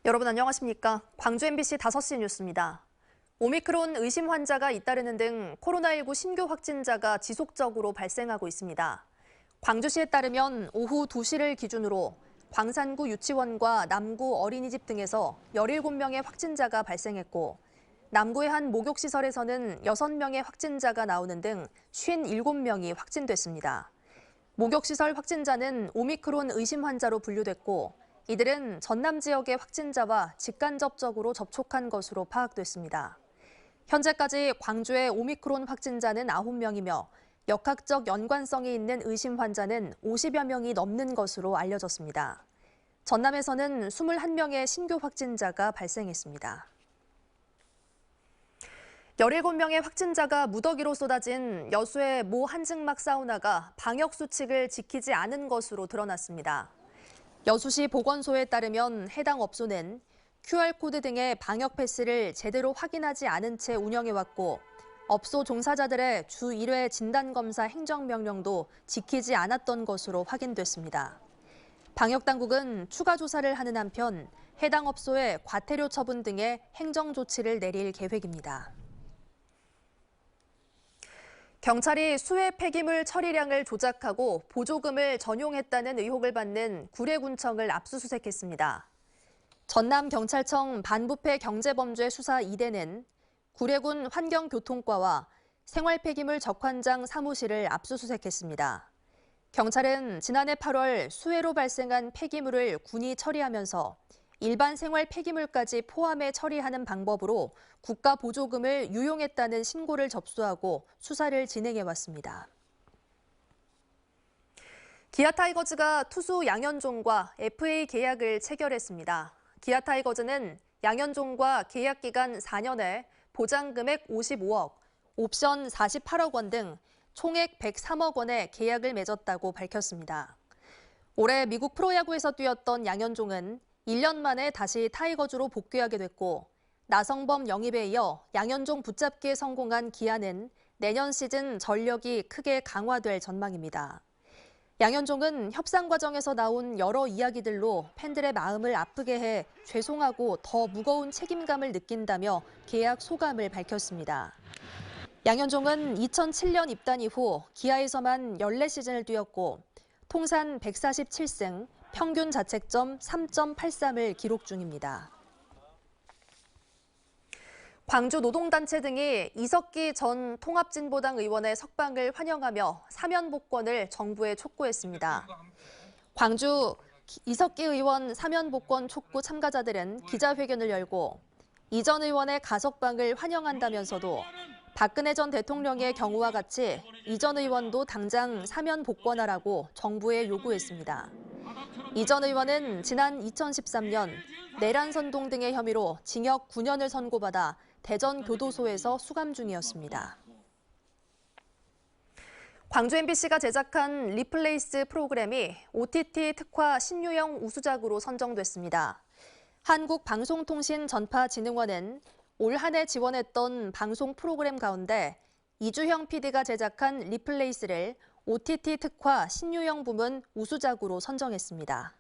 여러분 안녕하십니까? 광주 MBC 5시 뉴스입니다. 오미크론 의심 환자가 잇따르는 등 코로나19 신규 확진자가 지속적으로 발생하고 있습니다. 광주시에 따르면 오후 2시를 기준으로 광산구 유치원과 남구 어린이집 등에서 17명의 확진자가 발생했고 남구의 한 목욕시설에서는 6명의 확진자가 나오는 등 57명이 확진됐습니다. 목욕시설 확진자는 오미크론 의심 환자로 분류됐고 이들은 전남 지역의 확진자와 직간접적으로 접촉한 것으로 파악됐습니다. 현재까지 광주의 오미크론 확진자는 9명이며 역학적 연관성이 있는 의심 환자는 50여 명이 넘는 것으로 알려졌습니다. 전남에서는 21명의 신규 확진자가 발생했습니다. 17명의 확진자가 무더기로 쏟아진 여수의 모 한증막 사우나가 방역수칙을 지키지 않은 것으로 드러났습니다. 여수시 보건소에 따르면 해당 업소는 QR코드 등의 방역 패스를 제대로 확인하지 않은 채 운영해왔고 업소 종사자들의 주 1회 진단검사 행정명령도 지키지 않았던 것으로 확인됐습니다. 방역당국은 추가 조사를 하는 한편 해당 업소에 과태료 처분 등의 행정조치를 내릴 계획입니다. 경찰이 수해 폐기물 처리량을 조작하고 보조금을 전용했다는 의혹을 받는 구례군청을 압수수색했습니다. 전남경찰청 반부패 경제범죄 수사 2대는 구례군 환경교통과와 생활폐기물 적환장 사무실을 압수수색했습니다. 경찰은 지난해 8월 수해로 발생한 폐기물을 군이 처리하면서 일반 생활 폐기물까지 포함해 처리하는 방법으로 국가 보조금을 유용했다는 신고를 접수하고 수사를 진행해왔습니다. 기아 타이거즈가 투수 양현종과 FA 계약을 체결했습니다. 기아 타이거즈는 양현종과 계약 기간 4년에 보장 금액 55억, 옵션 48억 원 등 총액 103억 원의 계약을 맺었다고 밝혔습니다. 올해 미국 프로야구에서 뛰었던 양현종은 1년 만에 다시 타이거즈로 복귀하게 됐고 나성범 영입에 이어 양현종 붙잡기에 성공한 기아는 내년 시즌 전력이 크게 강화될 전망입니다. 양현종은 협상 과정에서 나온 여러 이야기들로 팬들의 마음을 아프게 해 죄송하고 더 무거운 책임감을 느낀다며 계약 소감을 밝혔습니다. 양현종은 2007년 입단 이후 기아에서만 14시즌을 뛰었고 통산 147승, 평균 자책점 3.83을 기록 중입니다. 광주 노동단체 등이 이석기 전 통합진보당 의원의 석방을 환영하며 사면 복권을 정부에 촉구했습니다. 광주 이석기 의원 사면 복권 촉구 참가자들은 기자회견을 열고 이 전 의원의 가석방을 환영한다면서도 박근혜 전 대통령의 경우와 같이 이 전 의원도 당장 사면 복권하라고 정부에 요구했습니다. 이 전 의원은 지난 2013년 내란 선동 등의 혐의로 징역 9년을 선고받아 대전 교도소에서 수감 중이었습니다. 광주 MBC가 제작한 리플레이스 프로그램이 OTT 특화 신유형 우수작으로 선정됐습니다. 한국방송통신전파진흥원은 올 한 해 지원했던 방송 프로그램 가운데 이주형 PD가 제작한 리플레이스를 OTT 특화 신유형 부문 우수작으로 선정했습니다.